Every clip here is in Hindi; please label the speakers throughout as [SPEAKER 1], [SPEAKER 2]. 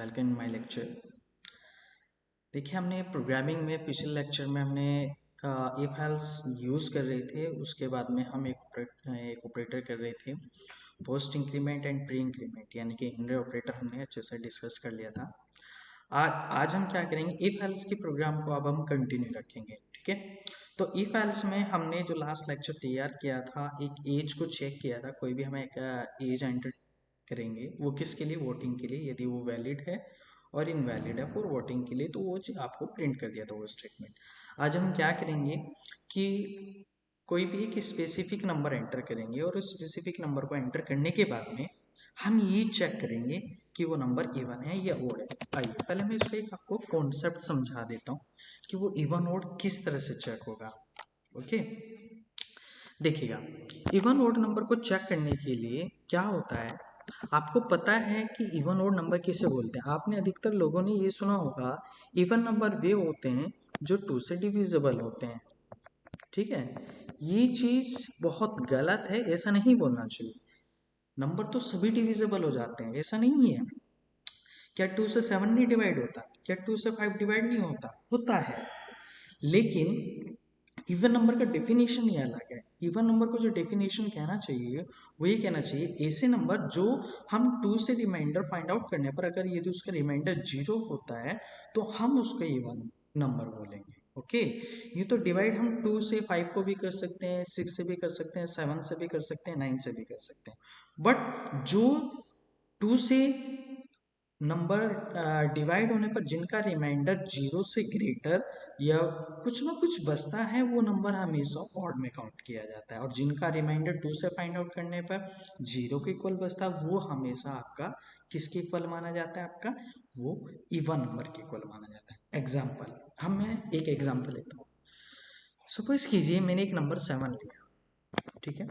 [SPEAKER 1] Welcome in my lecture. देखिए, हमने प्रोग्रामिंग में पिछले लेक्चर में हमने इफ एल्स यूज़ कर रहे थे। उसके बाद में हम एक ऑपरेटर कर रहे थे, post increment and pre increment, यानी कि हिंडर ऑपरेटर हमने अच्छे से डिस्कस कर लिया था। आज हम क्या करेंगे, इफ एल्स की प्रोग्राम को अब हम कंटिन्यू रखेंगे। ठीक है, तो इफ एल्स में हमने जो लास्ट लेक्चर तैयार किया था, एक एज को चेक किया था। कोई भी हम एक एज एंटर करेंगे, वो किसके लिए, वोटिंग के लिए। यदि वो वैलिड है और इनवैलिड है फॉर वोटिंग के लिए, तो वो आपको प्रिंट कर दिया था वो स्टेटमेंट। आज हम क्या करेंगे कि कोई भी एक स्पेसिफिक नंबर एंटर करेंगे और उस स्पेसिफिक नंबर को एंटर करने के बाद में हम ये चेक करेंगे कि वो नंबर इवन है या ओड है। आइए पहले मैं इसको एक आपको कॉन्सेप्ट समझा देता हूँ कि वो इवन ओड किस तरह से चेक होगा। ओके, देखिएगा, इवन ओड नंबर को चेक करने के लिए क्या होता है, आपको पता है कि इवन ओड नंबर किसे बोलते हैं। आपने अधिकतर लोगों ने ये सुना होगा, इवन नंबर वे होते हैं जो 2 से डिविजिबल होते हैं। ठीक है, ये चीज बहुत गलत है, ऐसा नहीं बोलना चाहिए। नंबर तो सभी डिविजिबल हो जाते हैं, ऐसा नहीं है। क्या 2 से 7 नहीं डिवाइड होता? क्या 2 से 5 डिवाइड नहीं होता? होता है। लेकिन इवन नंबर का डेफिनेशन ही अलग है। इवन नंबर को जो डेफिनेशन कहना चाहिए वो ये कहना चाहिए, ऐसे नंबर जो हम 2 से रिमाइंडर फाइंड आउट करने पर अगर यदि उसका रिमाइंडर 0 होता है तो हम उसको इवन नंबर बोलेंगे। ओके, ये तो डिवाइड हम 2 से 5 को भी कर सकते हैं, 6 से भी कर सकते हैं, 7 से भी कर सकते हैं, 9 से भी कर सकते हैं। बट जो 2 से नंबर डिवाइड होने पर जिनका रिमाइंडर 0 से ग्रेटर या कुछ ना कुछ बचता है, वो नंबर हमेशा ऑड में काउंट किया जाता है। और जिनका रिमाइंडर 2 से फाइंड आउट करने पर 0 के इक्वल बचता है, वो हमेशा आपका किसके इक्वल माना जाता है, आपका वो इवन नंबर के इक्वल माना जाता है। एग्जाम्पल, मैं एक एग्जाम्पल लेता हूँ। सपोज कीजिए मैंने एक नंबर 7 लिया, ठीक है,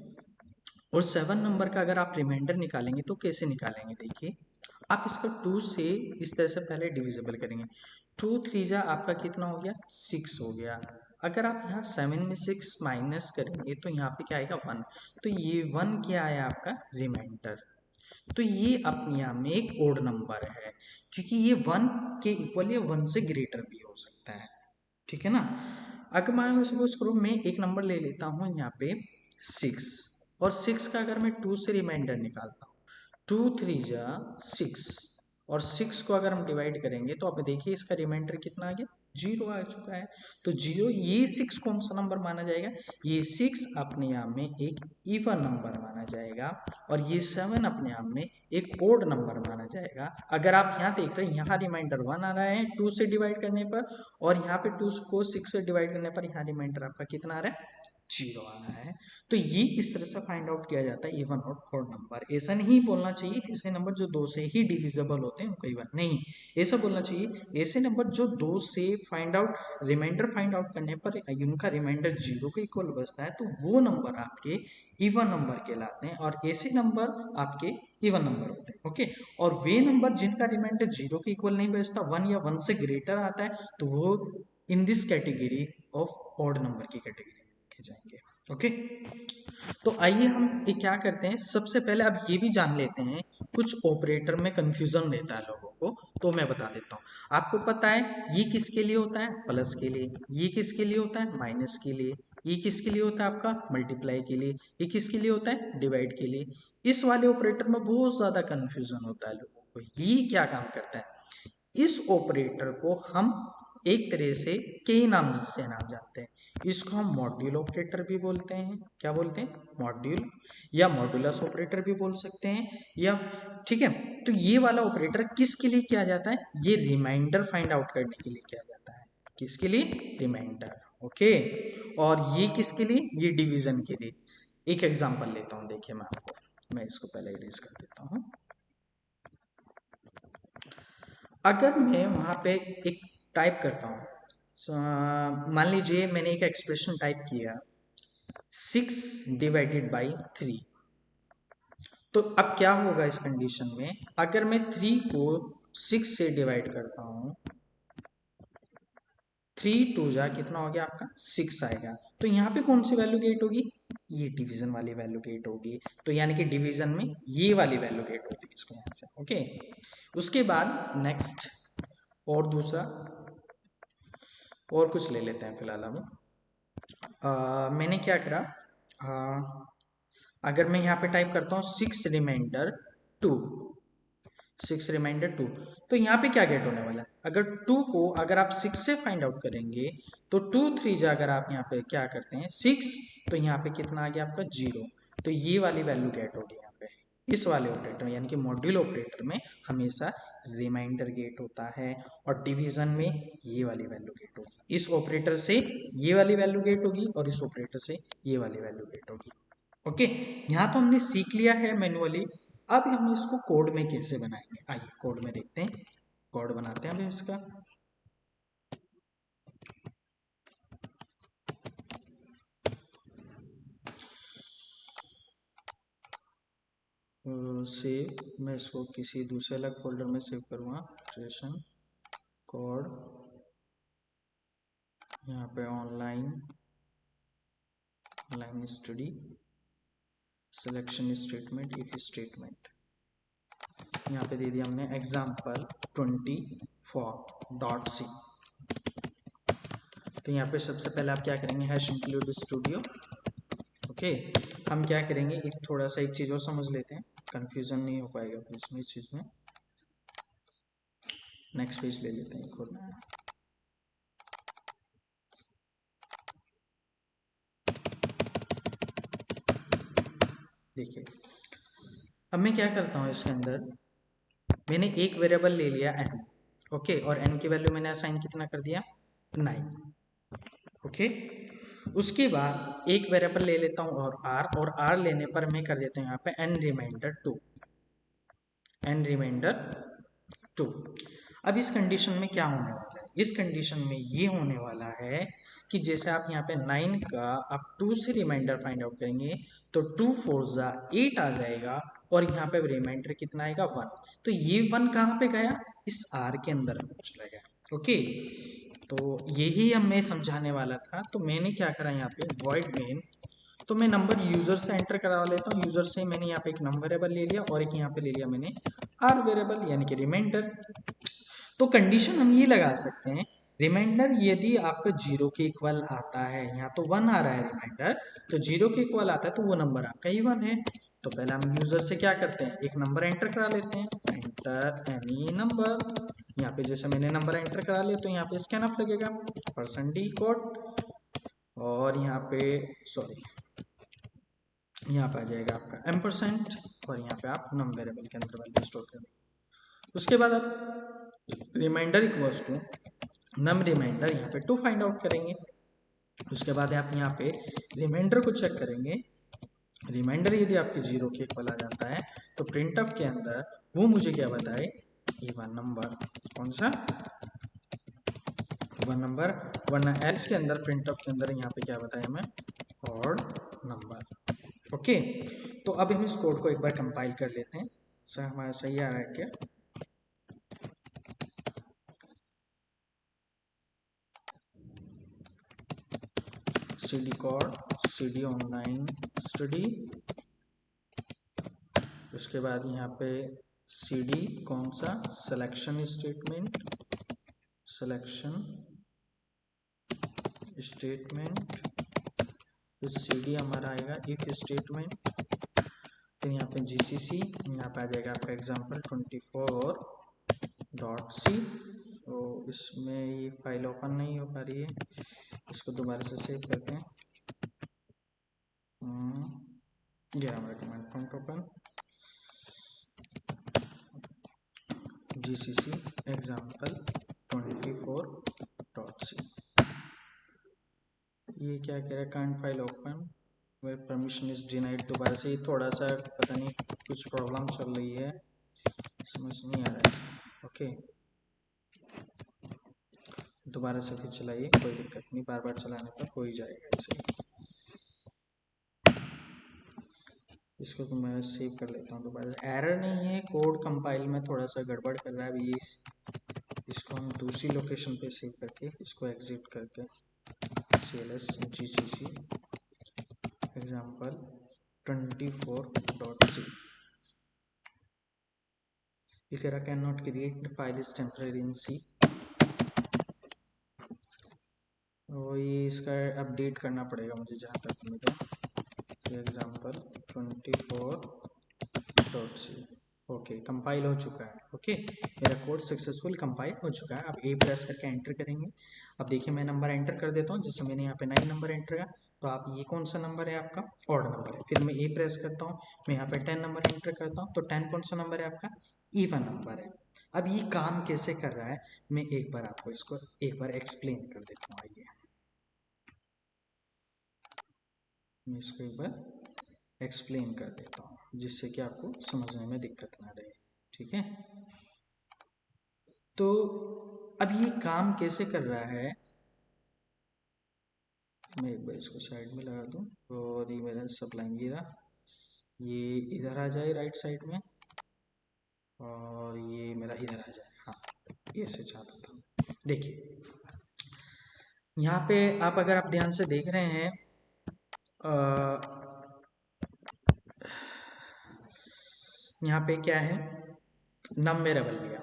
[SPEAKER 1] और 7 नंबर का अगर आप रिमाइंडर निकालेंगे तो कैसे निकालेंगे, देखिए आप इसका 2 से इस तरह से पहले डिविजिबल करेंगे। 2 3 जा आपका कितना हो गया, 6 हो गया। अगर आप यहाँ 7 में 6 माइनस करेंगे तो यहाँ पे क्या आएगा, 1। तो ये 1 क्या आया, आपका रिमाइंडर। तो ये अपने आप में एक ओड नंबर है, क्योंकि ये 1 के इक्वल या 1 से ग्रेटर भी हो सकता है। ठीक है ना। अगर मैं सपोज करो मैं एक नंबर ले लेता हूँ यहाँ पे 6, और 6 का अगर मैं 2 से रिमाइंडर निकालता हूँ, 2 3 जा 6, और 6 को अगर हम डिवाइड करेंगे तो अब देखिए इसका रिमाइंडर कितना आ गया, 0 आ चुका है। तो 0, ये 6 कौन सा नंबर माना जाएगा, ये 6 अपने आप में एक इवन नंबर माना जाएगा, और ये 7 अपने आप में एक ओड नंबर माना जाएगा। अगर आप यहाँ देख रहे हैं, यहाँ रिमाइंडर 1 आ रहा है 2 से डिवाइड करने पर, और यहाँ पे 2 को 6 से डिवाइड करने पर यहाँ रिमाइंडर आपका कितना आ रहा है, 0 आ रहा है। तो ये इस तरह से फाइंड आउट किया जाता है इवन और ऑड नंबर। ऐसा नहीं बोलना चाहिए ऐसे नंबर जो 2 से ही डिविजिबल होते हैं उनको इवन नहीं, ऐसा बोलना चाहिए ऐसे नंबर जो 2 से find out remainder find out करने पर उनका रिमाइंडर 0 के इक्वल बचता है, तो वो नंबर आपके इवन नंबर कहलाते हैं, और ऐसे नंबर आपके इवन नंबर होते हैं। ओके, और वे नंबर जिनका रिमाइंडर 0 के इक्वल नहीं बचता, 1 या 1 से ग्रेटर आता है, तो वो in this category of odd number की कैटेगरी में रखे जाएंगे। ओके, तो आइए हम ये क्या करते हैं, सबसे पहले अब ये भी जान लेते हैं, कुछ ऑपरेटर में कंफ्यूजन रहता है लोगों को, तो मैं बता देता हूँ। आपको पता है ये किसके लिए होता है, प्लस के लिए। ये किसके लिए होता है, माइनस के लिए। ये किसके लिए होता है, आपका मल्टीप्लाई के लिए। ये किसके लिए होता है, डिवाइड के लिए। इस वाले ऑपरेटर में बहुत ज्यादा कंफ्यूजन होता है लोगों को। ये क्या काम करता है, इस ऑपरेटर को हम एक तरह से कई नाम से नाम जानते हैं। इसको हम मॉड्यूल ऑपरेटर भी बोलते हैं। क्या बोलते हैं, मॉड्यूल, या मॉड्यूलस ऑपरेटर भी बोल सकते हैं, या ठीक है। तो ये वाला ऑपरेटर किसके लिए किया जाता है, ये रिमाइंडर फाइंड आउट करने के लिए किया जाता है। किसके लिए, रिमाइंडर। ओके, और ये किसके लिए, ये डिवीजन के लिए। एक एग्जांपल लेता हूं, देखिए मैं आपको, मैं इसको पहले इरेज कर देता हूं। अगर मैं वहां पे एक टाइप करता हूँ, मान लीजिए मैंने एक एक्सप्रेशन टाइप किया 6 डिवाइडेड बाई 3, तो अब क्या होगा इस कंडीशन में, अगर मैं 3 को 6 से डिवाइड करता हूँ, 3 2 जा कितना हो गया आपका 6 आएगा, तो यहाँ पे कौन सी वैल्यू गेट होगी, ये डिवीजन वाली वैल्यू गेट होगी, तो यानी कि डिवीजन में ये वाली वैल्यू गेट होती है इसको यहाँ से। ओके, उसके बाद नेक्स्ट और दूसरा और कुछ ले लेते हैं फिलहाल हम। मैंने क्या करा, अगर मैं यहाँ पे टाइप करता हूँ 6 रिमाइंडर 2, 6 रिमाइंडर 2, तो यहाँ पे क्या गेट होने वाला है, अगर 2 को अगर आप 6 से फाइंड आउट करेंगे तो 2 3 जा, अगर आप यहाँ पे क्या करते हैं 6, तो यहाँ पे कितना आ गया आपका 0, तो ये वाली वैल्यू गेट होगी यहाँ पे इस वाले ऑपरेटर यानी कि मॉड्यूल ऑपरेटर में हमेशा रिमाइंडर गेट होता है, और डिवीजन में ये वाली वैल्यू गेट होगी, इस ऑपरेटर से ये वाली वैल्यू गेट होगी और इस ऑपरेटर से ये वाली वैल्यू गेट होगी। ओके, यहाँ तो हमने सीख लिया है मैनुअली, अब हम इसको कोड में कैसे बनाएंगे, आइए कोड में देखते हैं, कोड बनाते हैं अभी इसका। सेव, मैं इसको किसी दूसरे अलग फोल्डर में सेव करूँगा, ट्रेशन कोड, यहाँ पे online study, selection statement, if statement, यहाँ पे दे दिया हमने example24.c। तो यहाँ पे सबसे पहले आप क्या करेंगे, हैश इंक्लूड स्टूडियो। ओके, हम क्या करेंगे, एक थोड़ा सा एक चीज़ और समझ लेते हैं, कंफ्यूजन नहीं हो पाएगा फिर इसमें, इस चीज़ में। नेक्स्ट पेज ले लेते हैं एक और नया। देखिए अब मैं क्या करता हूँ, इसके अंदर मैंने एक वेरिएबल ले लिया n, ओके, और n की वैल्यू मैंने असाइन कितना कर दिया 9, ओके। उसके बाद एक वेरिएबल ले लेता हूँ और r लेने पर मैं कर देता हूँ यहाँ पे n रिमाइंडर 2। अब इस कंडीशन में क्या होने वाला है, इस कंडीशन में ये होने वाला है कि जैसे आप यहाँ पे 9 का आप 2 से रिमाइंडर फाइंड आउट करेंगे तो 2 4 जा 8 आ जाएगा, और यहाँ पे रिमाइंडर कितना आएगा 1, तो ये 1 कहाँ पे गया, इस r के अंदर चला गया। ओके, तो यही अब मैं समझाने वाला था, तो मैंने क्या करा यहाँ पे void main, तो मैं नंबर यूजर से एंटर करा लेता हूँ, यूजर से मैंने यहाँ पे एक नंबर वेरिएबल ले लिया और एक यहाँ पे ले लिया मैंने आर वेरिएबल यानी कि रिमाइंडर। तो कंडीशन हम ये लगा सकते हैं, रिमाइंडर यदि आपका 0 के इक्वल आता है, यहाँ तो 1 आ रहा है रिमाइंडर, तो 0 के इक्वल आता है तो वो नंबर आपका ही 1 है। तो पहले हम यूजर से क्या करते हैं, एक नंबर एंटर करा लेते हैं, एंटर एनी नंबर, यहाँ पे जैसे मैंने नंबर एंटर करा लिया तो यहाँ पे स्कैन ऑफ लगेगा %d कोड, और यहाँ पे सॉरी यहाँ पे आ जाएगा आपका एम्परसेंट, और यहाँ पे आप नम वेरिएबल के अंदर वैल्यू स्टोर करेंगे। उसके बाद आप रिमाइंडर इक्वल्स टू नम रिमाइंडर यहाँ पे 2 फाइंड आउट करेंगे। उसके बाद आप यहाँ पे रिमाइंडर को चेक करेंगे, रिमाइंडर यदि आपके 0 के इक्वल आ जाता है तो प्रिंट ऑफ के अंदर वो मुझे क्या बताए, इवन नंबर, कौन सा इवन नंबर, वरना एल्स के अंदर प्रिंट ऑफ के अंदर यहाँ पे क्या बताया हमें, ऑड नंबर। ओके, तो अब हम इस कोड को एक बार कंपाइल कर लेते हैं, सर हमारा सही आ रहा है क्या। cd code cd online study, उसके बाद यहाँ पे cd कौन सा सिलेक्शन स्टेटमेंट, फिर cd हमारा आएगा इफ स्टेटमेंट, फिर यहाँ पे gcc, यहाँ पे आ जाएगा आपका example24.c। तो इसमें ये फाइल ओपन नहीं हो पा रही है, इसको दोबारा से सेव करते हैं। ये हमारा command prompt open, gcc example24.c। ये क्या कह रहा है, can't file open web permission is denied, दोबारा से थोड़ा सा पता नहीं कुछ प्रॉब्लम चल रही है, समझ नहीं आ रहा है इसका। ओके, दोबारा से फिर चलाइए, कोई दिक्कत नहीं, बार बार चलाने पर हो ही जाएगा इसे। इसको तो मैं सेव कर लेता हूँ दोबारा, एरर नहीं है, कोड कंपाइल में थोड़ा सा गड़बड़ कर रहा है अभी, इसको हम दूसरी लोकेशन पे सेव करके इसको एग्जिट करके cls gcc एग्जाम्पल 24.c ये कह रहा can not create file is temporary in C, और ये इसका अपडेट करना पड़ेगा मुझे जहाँ तक उम्मीद है। तो एग्जाम्पल 24.c ओके कंपाइल हो चुका है। ओके मेरा कोड सक्सेसफुल कंपाइल हो चुका है। अब ए प्रेस करके एंटर करेंगे। अब देखिए मैं नंबर एंटर कर देता हूँ, जैसे मैंने यहाँ पे 9 नंबर एंटर किया, तो आप ये कौन सा नंबर है आपका, ऑड नंबर है। फिर मैं ए प्रेस करता हूँ, मैं यहाँ पे 10 नंबर एंटर करता हूँ, तो 10 कौन सा नंबर है आपका, इवन नंबर है। अब ये काम कैसे कर रहा है मैं एक बार आपको इसको एक बार एक्सप्लेन कर देता हूँ। आइए मैं इसको एक बार एक्सप्लेन कर देता हूँ जिससे कि आपको समझने में दिक्कत ना रहे। ठीक है, तो अब ये काम कैसे कर रहा है, मैं एक बार इसको साइड में लगा दूं और ये मेरा सबलाइन गिरा, ये इधर आ जाए राइट साइड में और ये मेरा इधर आ जाए। हाँ ये से चाहता था। देखिए यहाँ पे आप अगर आप ध्यान से देख रहे हैं यहाँ पे क्या है, नम में रबल लिया,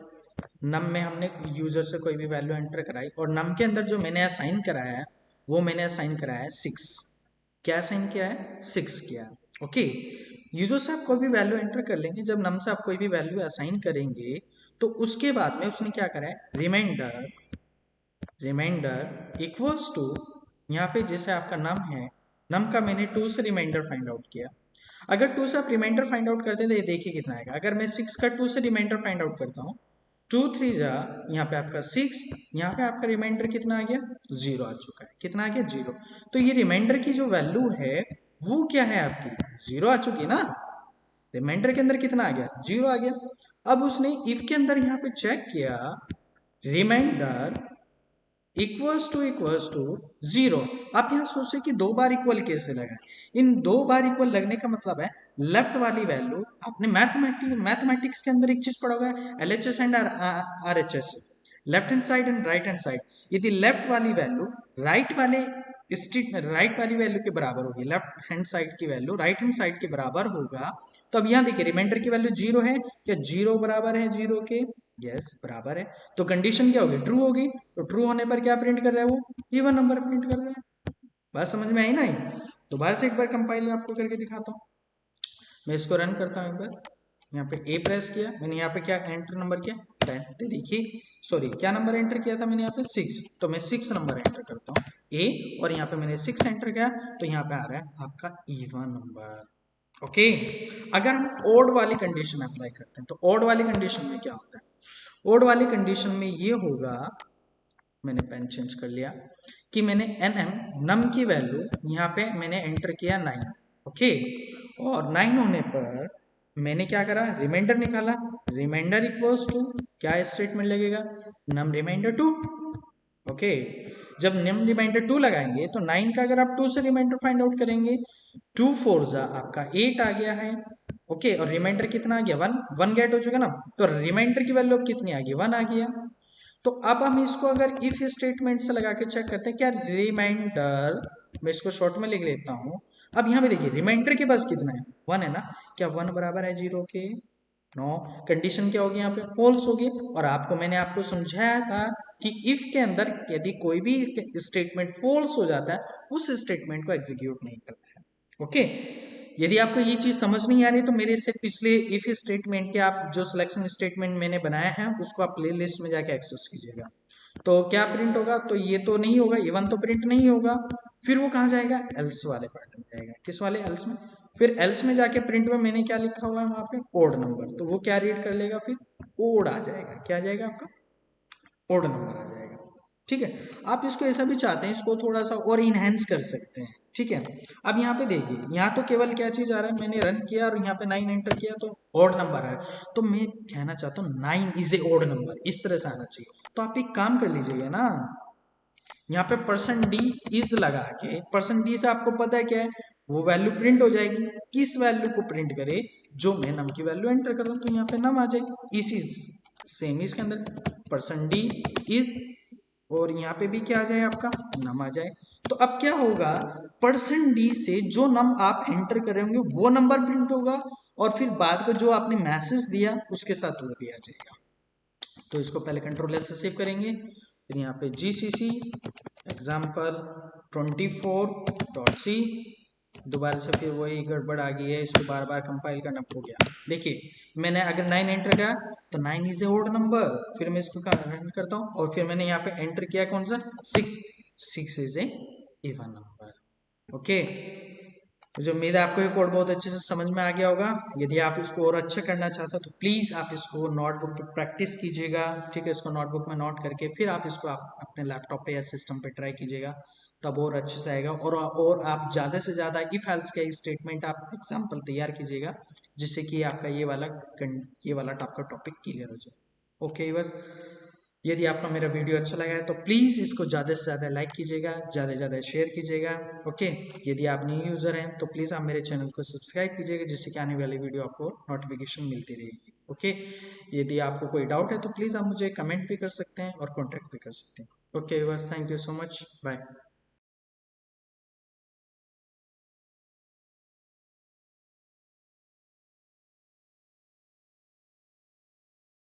[SPEAKER 1] नम में हमने यूजर से कोई भी वैल्यू एंटर कराई और नम के अंदर जो मैंने असाइन कराया है वो मैंने असाइन कराया है 6। क्या असाइन किया है, 6 किया है। ओके यूजर से आप कोई भी वैल्यू एंटर कर लेंगे, जब नम से आप कोई भी वैल्यू असाइन करेंगे तो उसके बाद में उसने क्या करा है, रिमाइंडर इक्वल्स टू, यहाँ पे जैसे आपका नम है, नम का मैंने 2 से रिमाइंडर फाइंड आउट किया। अगर 2 से आप रिमाइंडर फाइंड आउट करते हैं तो ये देखिए कितना आएगा। अगर मैं 6 का 2 से रिमाइंडर फाइंड आउट करता हूँ, 2 3 जा, यहाँ पे आपका 6, यहाँ पे आपका रिमाइंडर कितना आ गया, 0 आ चुका है। कितना आ गया, 0। तो ये रिमाइंडर की जो वैल्यू है वो क्या है आपकी, 0 आ चुकी है ना। रिमाइंडर के अंदर कितना आ गया, 0 आ गया। अब उसने इफ के अंदर यहाँ पे चेक किया, रिमाइंडर इक्वल्स टू 0। आप यहाँ सोचे कि 2 बार इक्वल कैसे लगा, इन 2 बार इक्वल लगने का मतलब है लेफ्ट वाली वैल्यू, आपने मैथमेटिक्स के अंदर एक चीज पढ़ा होगा, LHS and RHS, left hand side and right hand side. यदि लेफ्ट वाली वैल्यू राइट वाली वैल्यू के बराबर होगी, लेफ्ट हैंड साइड की वैल्यू राइट हैंड साइड के बराबर होगा, तो अब यहाँ देखिए रिमाइंडर की वैल्यू 0 है, क्या 0 बराबर है 0 के, यस बराबर है। तो कंडीशन क्या होगी, ट्रू होगी। तो ट्रू होने पर क्या प्रिंट कर रहा है, वो इवन नंबर प्रिंट कर रहा है। बात समझ में आई ना। दोबारा से एक बार कंपाइल आपको करके दिखाता हूँ। मैं इसको रन करता हूँ एक बार। यहाँ पे ए प्रेस किया मैंने, यहाँ पे क्या एंटर नंबर किया 10, तो देखिए सॉरी क्या नंबर एंटर किया था मैंने यहाँ पे 6, तो मैं 6 नंबर एंटर करता हूँ ए, और यहाँ पे मैंने 6 एंटर किया तो यहाँ पे आ रहा है आपका इवन नंबर। ओके अगर हम ओड वाली कंडीशन अप्लाई करते हैं तो ओड वाली कंडीशन में क्या होता है, ओड वाली कंडीशन में ये होगा, मैंने पेन चेंज कर लिया कि मैंने नम की वैल्यू यहाँ पे मैंने एंटर किया 9। ओके और 9 होने पर मैंने क्या करा, रिमाइंडर निकाला, रिमाइंडर इक्वल्स टू क्या स्टेटमेंट लगेगा, नम रिमाइंडर 2। ओके जब नम रिमाइंडर 2 लगाएंगे तो 9 का अगर आप 2 से रिमाइंडर फाइंड आउट करेंगे, 2 4 जा आपका 8 आ गया है। ओके और रिमाइंडर कितना आ गया, 1 गेट हो चुका ना, तो रिमाइंडर की वैल्यू कितनी आ गई, 1 आ गया। तो अब हम इसको अगर इफ स्टेटमेंट से लगा के चेक करते हैं, क्या रिमाइंडर, मैं इसको शॉर्ट में लिख लेता हूं। अब यहाँ पे देखिए रिमाइंडर के पास कितना है, 1 है ना, क्या 1 बराबर है 0 के, नो। कंडीशन क्या होगी यहाँ पे, फॉल्स होगी। और मैंने आपको समझाया था कि इफ के अंदर यदि कोई भी स्टेटमेंट फॉल्स हो जाता है उस स्टेटमेंट को एग्जीक्यूट नहीं करता है। ओके यदि आपको ये चीज समझ नहीं आ रही तो मेरे से पिछले इफ स्टेटमेंट के आप जो सिलेक्शन स्टेटमेंट मैंने बनाया है उसको आप प्ले लिस्ट में जाके एक्सेस कीजिएगा। तो क्या प्रिंट होगा, तो ये तो नहीं होगा, इवन तो प्रिंट नहीं होगा, फिर वो कहाँ जाएगा, एल्स वाले पार्ट में जाएगा। किस वाले, एल्स में। फिर एल्स में जाके प्रिंट में मैंने क्या लिखा हुआ है वहां पे, ओड नंबर, तो वो क्या रीड कर लेगा, फिर ओड आ जाएगा, क्या आ जाएगा आपका, ओड नंबर आ जाएगा। ठीक है आप इसको ऐसा भी चाहते हैं, इसको थोड़ा सा और इनहेंस कर सकते हैं। ठीक है अब यहाँ पे देखिए, यहाँ तो केवल क्या चीज आ रहा है, मैंने रन किया और यहाँ पे 9 एंटर किया तो ऑड नंबर है, तो मैं कहना चाहता हूँ 9 इज ए ऑड नंबर, इस तरह से आना चाहिए। तो आप एक काम कर लीजिएगा ना, यहाँ पे %d इज लगा के, %d से आपको पता है क्या है, वो वैल्यू प्रिंट हो जाएगी। किस वैल्यू को प्रिंट करे, जो मैं नम की वैल्यू एंटर कर रहा हूँ, तो यहाँ पे नम आ जाएगी। इसी सेम इसके अंदर %d इज, और यहाँ पे भी क्या आ जाए आपका, नम आ जाए। तो अब क्या होगा, %d से जो नंबर आप एंटर कर रहे होंगे वो नंबर प्रिंट होगा, और फिर बाद का जो आपने मैसेज दिया उसके साथ वो भी आ जाएगा। तो इसको पहले कंट्रोल एस से सेव करेंगे, फिर यहाँ पे gcc example24.c, दोबारा से फिर वही गड़बड़ आ गई है, इसको बार बार कंपाइल करना हो गया। देखिए मैंने अगर 9 एंटर किया तो 9 इज ए ओड नंबर, फिर मैं इसको रन करता हूँ और फिर मैंने यहाँ पे एंटर किया कौन सा 6, 6 is a even number. Okay, मुझे उम्मीद है आपको ये कोड बहुत अच्छे से समझ में आ गया होगा। यदि आप इसको और अच्छा करना चाहते हो तो प्लीज़ आप इसको नोटबुक पे प्रैक्टिस कीजिएगा, ठीक है, इसको नोटबुक में नोट करके फिर आप इसको अपने लैपटॉप पे या सिस्टम पे ट्राई कीजिएगा, तब और अच्छे से आएगा। और आप ज़्यादा से ज़्यादा इफ एल्स का स्टेटमेंट आप एग्जाम्पल तैयार कीजिएगा, जिससे कि आपका ये वाला आपका टॉपिक क्लियर हो जाए। ओके बस, यदि आपको मेरा वीडियो अच्छा लगा है तो प्लीज़ इसको ज़्यादा से ज़्यादा लाइक कीजिएगा, ज़्यादा से ज़्यादा शेयर कीजिएगा। ओके, यदि आप न्यू यूज़र हैं तो प्लीज़ आप मेरे चैनल को सब्सक्राइब कीजिएगा, जिससे कि आने वाली वीडियो आपको नोटिफिकेशन मिलती रहेगी। ओके, यदि आपको कोई डाउट है तो प्लीज़ आप मुझे कमेंट भी कर सकते हैं और कॉन्टैक्ट भी कर सकते हैं। ओके बस, thank you so much, bye.